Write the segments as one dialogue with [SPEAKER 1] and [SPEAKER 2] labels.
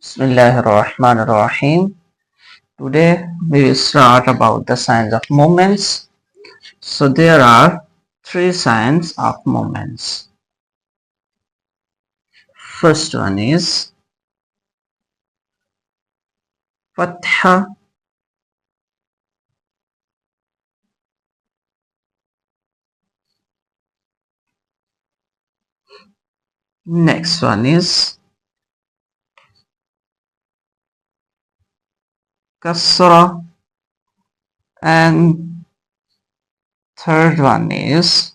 [SPEAKER 1] Bismillahirrahmanirrahim. Today we will start about the signs of movements. So there are three signs of movements. First one is Fatha. Next one is Kasra. And third one is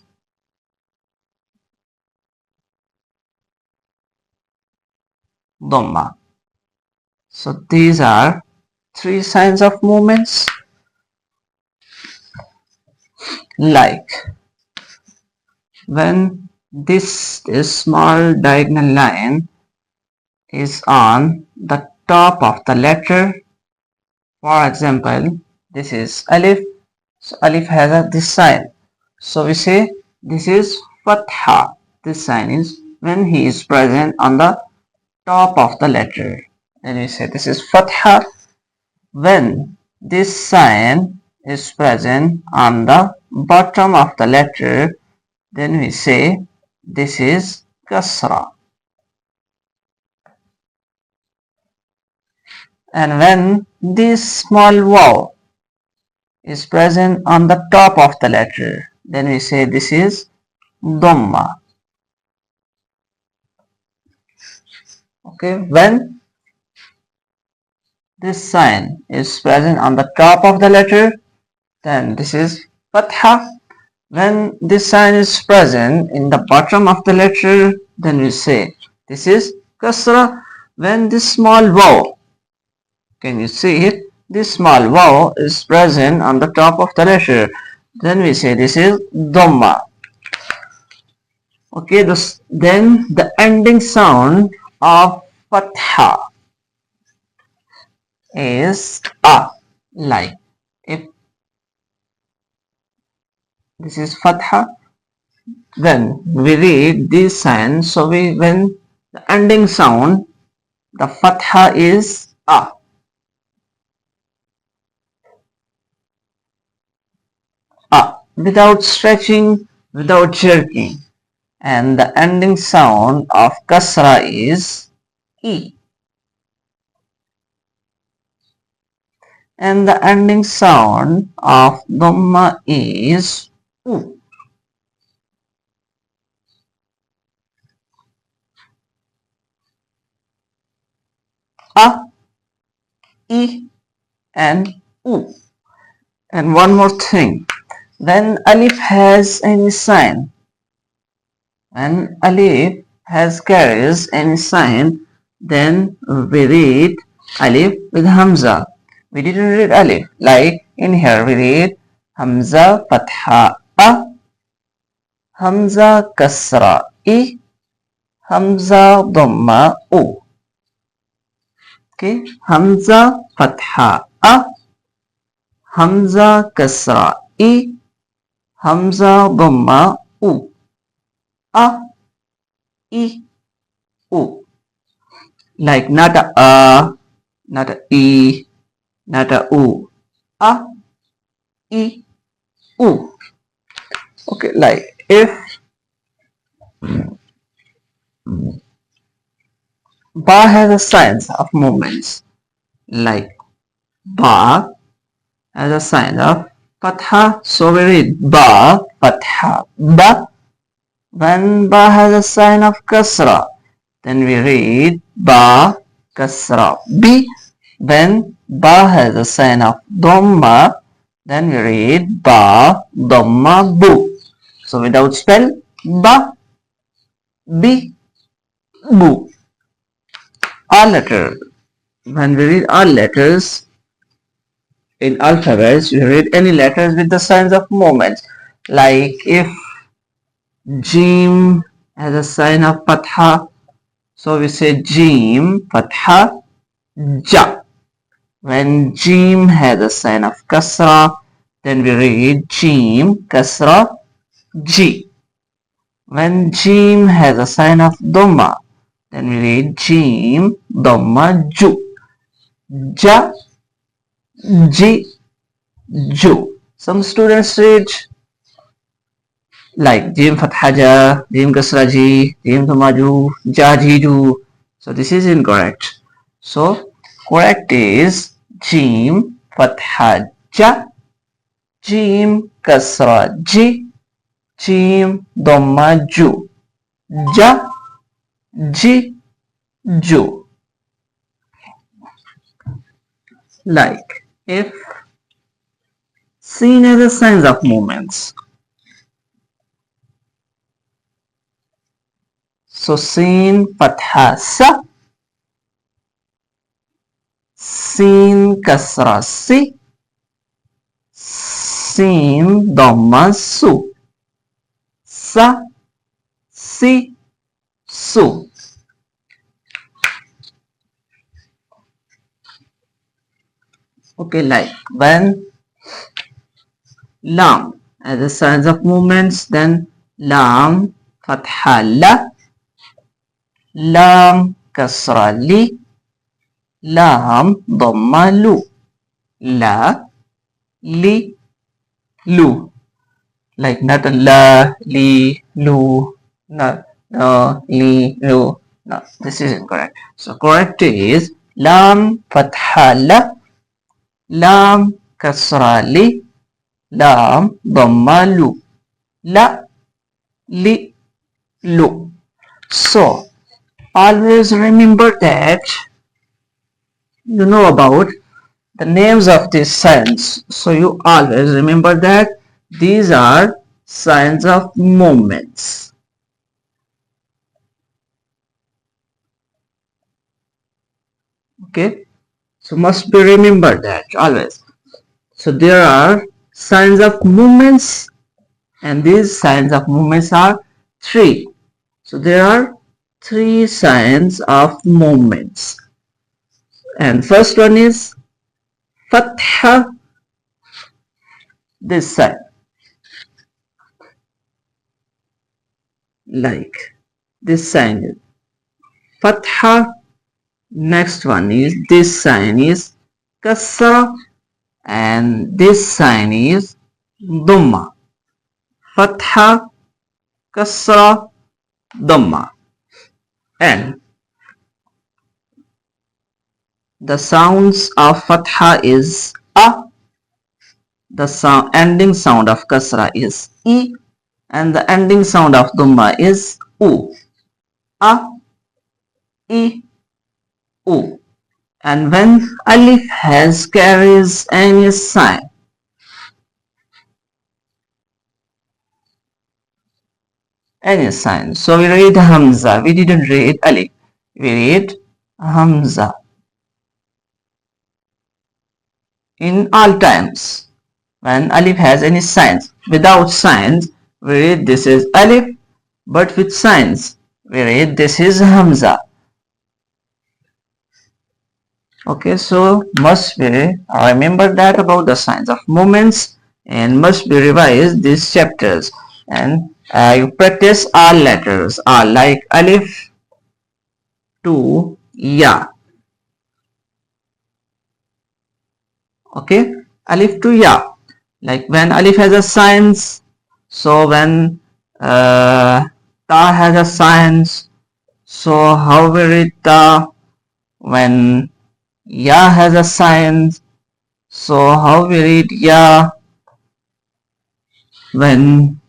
[SPEAKER 1] Dhamma. So these are three signs of movements. Like when this small diagonal line is on the top of the letter. For example, this is Alif. So Alif has this sign. So we say this is Fatha. This sign is when he is present on the top of the letter. Then we say this is Fatha. When this sign is present on the bottom of the letter, then we say this is Kasra. And when this small vowel is present on the top of the letter, then we say this is Dhamma. Okay, when this sign is present on the top of the letter, then this is Fatha. When this sign is present in the bottom of the letter, then we say this is Kasra. When this small vowel, can you see it? This small vowel is present on the top of the letter, then we say this is Dhamma. Okay, then the ending sound of Fatha is A. Like if this is Fatha, then we read this sign. So when the ending sound, the Fatha is A. A. Without stretching, without jerking. And the ending sound of Kasra is E. And the ending sound of Dhamma is U. A, E, and U. And one more thing, when Alif has any sign, when Alif carries any sign, then we read Alif with Hamza. We didn't read Alif. Like in here we read Hamza Fatha A, Hamza Kasra I, Hamza Dhamma U. Okay, Hamza Fatha A, Hamza Kasra I, Hamza Dhamma U. A, I, U. Like not a, not a E, not a U. A, I, U. Okay, like if Ba has a signs of movements, like Ba has a sign of Fatha, so we read Ba, Fatha, Ba. When Ba has a sign of Kasra, then we read Ba, Kasra, B. When Ba has a sign of Dhamma, then we read Ba, Dhamma, Bu. So without spell, Ba, B, Bu. All letters. When we read all letters in alphabets, we read any letters with the signs of movements. Like if Jim has a sign of Fatha, so we say Jim, Fatha, Ja. When Jim has a sign of Kasra, then we read Jim, Kasra, Ji. When Jim has a sign of Dhamma, Then we read Jim, Dhamma, Ju. Ja, Ji, Ju. Some students read like Jim Fatha Ja, Jim Kasra Ji, Jim Dhamma Ju, Ja, Ji, Ju. So this is incorrect. So correct is Jim Fatha Ja, Jim Kasra Ji, Jim Dhamma Ju. Ja, Ji, Ju. Like if seen as a signs of movements. So seen fatha sa, seen kasra si, seen dhamma su, sa, si, su. Okay, like when lam as the signs of movements, then lam fatha la, lam kasra li, lam dhamma lu, la, li, lu. Like not la, li, lu, not no, li, lu. No, this is incorrect. So correct is lam fatha la, lam kasra li, lam dhamma lu, la, li, lu. So always remember that you know about the names of these signs. So you always remember that these are signs of movements. Okay, so must be remembered that always. So there are signs of movements, and these signs of movements are three. So there are three signs of movements, and first one is fatha, this sign, like this sign is fatha. Next one is this sign is kasra, and this sign is dhamma. Fatha, kasra, dhamma. And the sounds of fatha is a, the sound ending sound of kasra is e, and the ending sound of dhamma is u. A, e, u. And when alif has carries any sign, so we read hamza. We didn't read alif. We read hamza in all times. When alif has any signs, without signs, we read this is alif, but with signs, we read this is hamza. Okay, so must be remember that about the signs of movements, and must be revised these chapters, and you practice all letters, all like alif to ya. Okay, alif to ya, like when alif has a signs, so when ta has a signs, so how we read ta? When ya has a signs, so how we read ya? When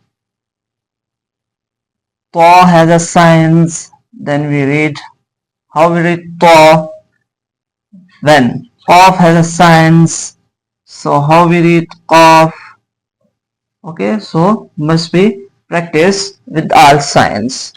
[SPEAKER 1] ta has a signs, then we read how we read ta. When qaf has a signs, so how we read qaf. Okay, so must be practice with all signs.